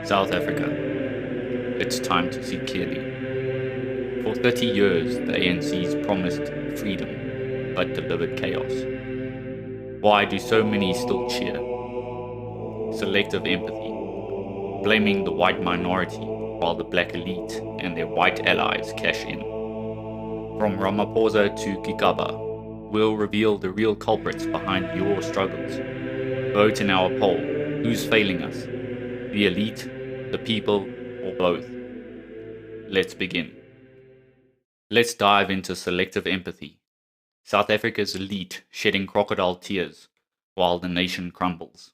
South Africa. It's time to see clearly. For 30 years, the ANC's promised freedom, but delivered chaos. Why do so many still cheer? Selective empathy, blaming the white minority while the black elite and their white allies cash in. From Ramaphosa to Gigaba, we'll reveal the real culprits behind your struggles. Vote in our poll. Who's failing us? The elite, the people, or both? Let's begin. Let's dive into selective empathy. South Africa's elite shedding crocodile tears while the nation crumbles.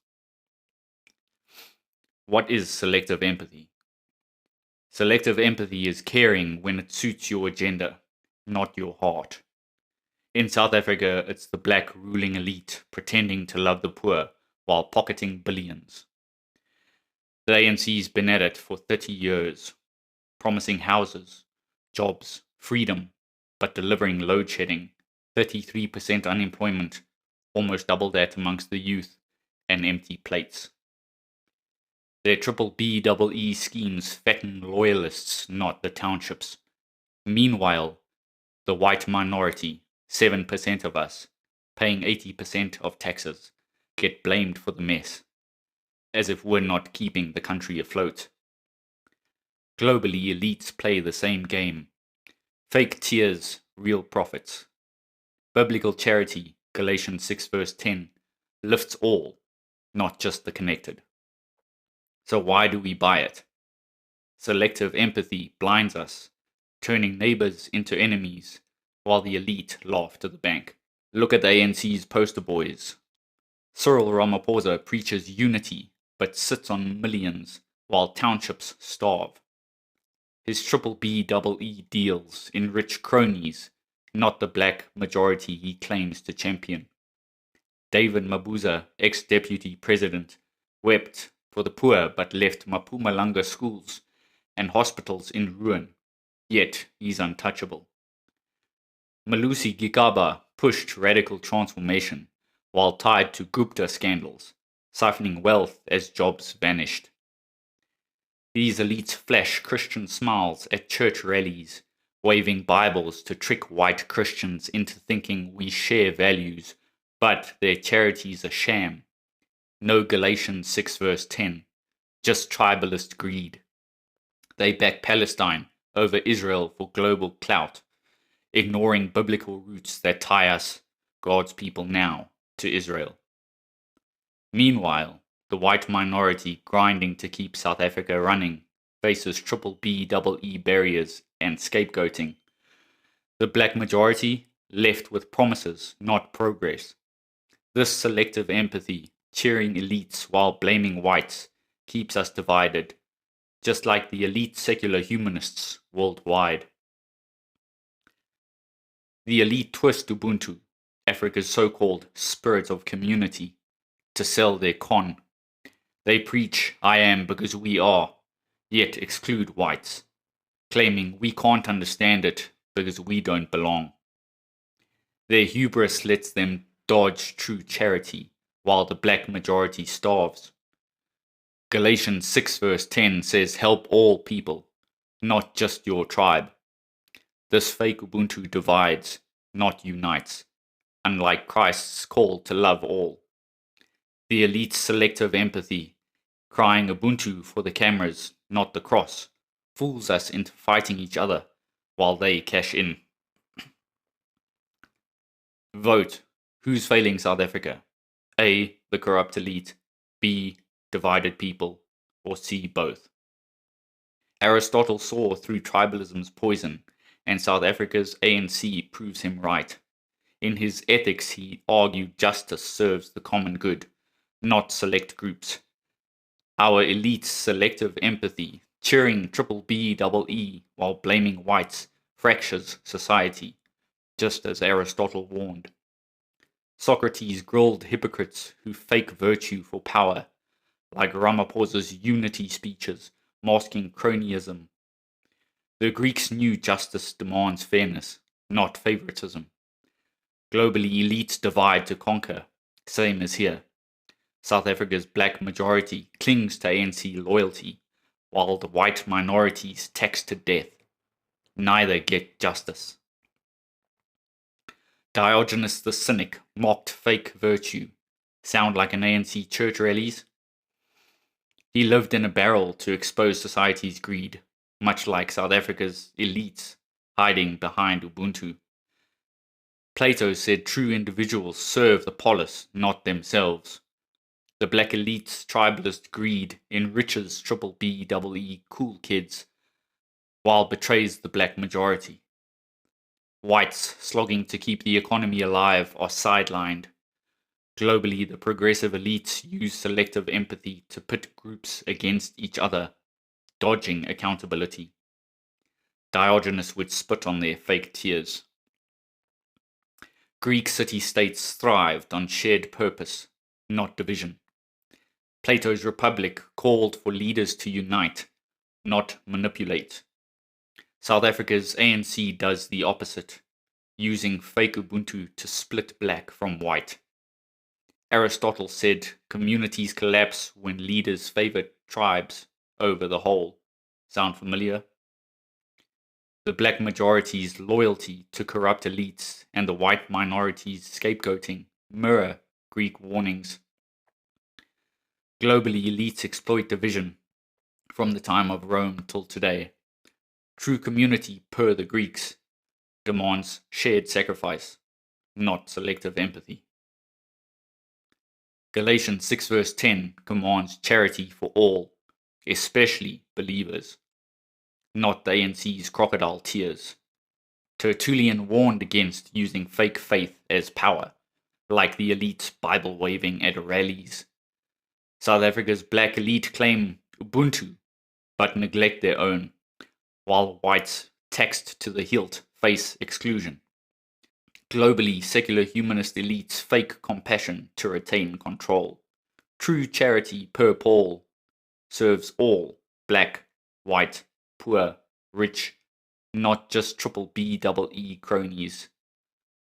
What is selective empathy? Selective empathy is caring when it suits your agenda, not your heart. In South Africa, it's the black ruling elite pretending to love the poor while pocketing billions. The ANC's been at it for 30 years, promising houses, jobs, freedom, but delivering load shedding, 33% unemployment, almost double that amongst the youth, and empty plates. Their B-BBEE schemes fatten loyalists, not the townships. Meanwhile, the white minority, 7% of us, paying 80% of taxes, get blamed for the mess, as if we're not keeping the country afloat. Globally, elites play the same game. Fake tears, real profits. Biblical charity, Galatians 6 verse 10, lifts all, not just the connected. So why do we buy it? Selective empathy blinds us, turning neighbors into enemies, while the elite laugh to the bank. Look at the ANC's poster boys. Cyril Ramaphosa preaches unity, but sits on millions, while townships starve. His B-BBEE deals enrich cronies, not the black majority he claims to champion. David Mabuza, ex-deputy president, wept for the poor but left Mpumalanga schools and hospitals in ruin, yet he's untouchable. Malusi Gigaba pushed radical transformation while tied to Gupta scandals, siphoning wealth as jobs vanished. These elites flash Christian smiles at church rallies, waving Bibles to trick white Christians into thinking we share values, but their charity's a sham. No Galatians 6 verse 10, just tribalist greed. They back Palestine over Israel for global clout, ignoring biblical roots that tie us, God's people now, to Israel. Meanwhile, the white minority grinding to keep South Africa running faces B-BBEE barriers and scapegoating. The black majority left with promises, not progress. This selective empathy, cheering elites while blaming whites, keeps us divided, just like the elite secular humanists worldwide. The elite twist Ubuntu, Africa's so-called spirit of community, to sell their con. They preach, I am because we are, yet exclude whites, claiming we can't understand it because we don't belong. Their hubris lets them dodge true charity, while the black majority starves. Galatians 6 verse 10 says help all people, not just your tribe. This fake Ubuntu divides, not unites, unlike Christ's call to love all. The elite's selective empathy, crying Ubuntu for the cameras, not the cross, fools us into fighting each other while they cash in. Vote. Who's failing South Africa? A. The corrupt elite. B. Divided people. Or C. Both. Aristotle saw through tribalism's poison, and South Africa's ANC proves him right. In his ethics, he argued justice serves the common good, not select groups. Our elite's selective empathy, cheering B-BBEE while blaming whites, fractures society, just as Aristotle warned. Socrates grilled hypocrites who fake virtue for power, like Ramaphosa's unity speeches, masking cronyism. The Greeks knew justice demands fairness, not favoritism. Globally, elites divide to conquer, Same as here. South Africa's black majority clings to ANC loyalty, while the white minorities taxed to death. Neither get justice. Diogenes the cynic mocked fake virtue. Sound like an ANC church rallies? He lived in a barrel to expose society's greed, much like South Africa's elites hiding behind Ubuntu. Plato said true individuals serve the polis, not themselves. The black elite's tribalist greed enriches B-BBEE cool kids, while betrays the black majority. Whites slogging to keep the economy alive are sidelined. Globally, the progressive elites use selective empathy to pit groups against each other, dodging accountability. Diogenes would spit on their fake tears. Greek city-states thrived on shared purpose, not division. Plato's Republic called for leaders to unite, not manipulate. South Africa's ANC does the opposite, using fake Ubuntu to split black from white. Aristotle said communities collapse when leaders favor tribes over the whole. Sound familiar? The black majority's loyalty to corrupt elites and the white minority's scapegoating mirror Greek warnings. Globally, elites exploit division from the time of Rome till today. True community, per the Greeks, demands shared sacrifice, not selective empathy. Galatians 6 verse 10 commands charity for all, especially believers, not the ANC's crocodile tears. Tertullian warned against using fake faith as power, like the elites Bible waving at rallies. South Africa's black elite claim Ubuntu, but neglect their own, while whites, taxed to the hilt, face exclusion. Globally, secular humanist elites fake compassion to retain control. True charity, per Paul, serves all, black, white, poor, rich, not just B-BBEE cronies.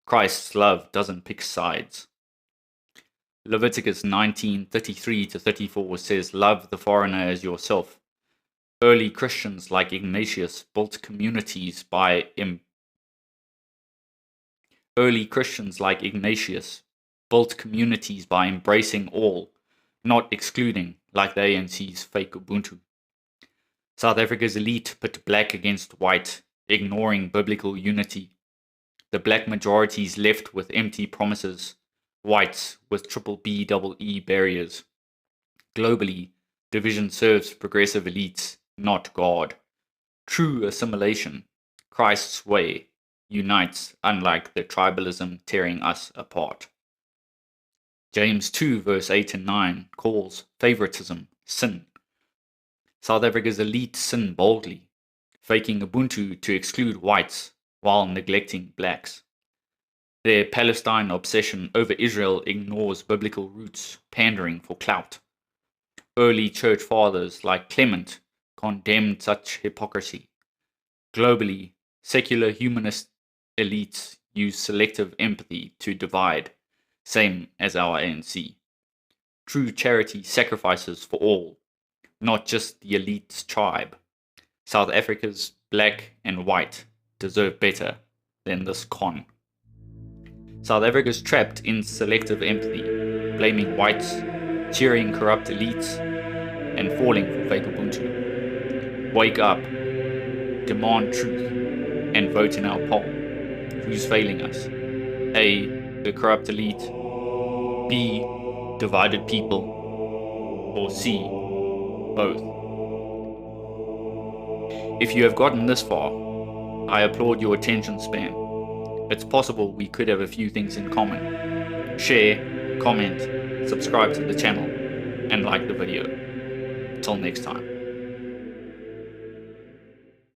Christ's love doesn't pick sides. Leviticus 19:33-34 says, "Love the foreigner as yourself." Early Christians like Ignatius built communities by embracing all, not excluding, like the ANC's fake Ubuntu. South Africa's elite put black against white, ignoring biblical unity. The black majorities left with empty promises, whites with B-BBEE barriers. Globally, division serves progressive elites, not God. True assimilation, Christ's way, unites, unlike the tribalism tearing us apart. James 2 verse 8 and 9 calls favoritism sin. South Africa's elite sin boldly, faking Ubuntu to exclude whites while neglecting blacks. Their Palestine obsession over Israel ignores biblical roots, pandering for clout. Early church fathers like Clement condemned such hypocrisy. Globally, secular humanist elites use selective empathy to divide, same as our ANC. True charity sacrifices for all, not just the elite's tribe. South Africa's black and white deserve better than this con. South Africa's trapped in selective empathy, blaming whites, cheering corrupt elites, and falling for fake Ubuntu. Wake up, demand truth, and vote in our poll. Who's failing us? A. The corrupt elite. B. Divided people. Or C. Both. If you have gotten this far, I applaud your attention span. It's possible we could have a few things in common. Share, comment, subscribe to the channel, and like the video. Till next time.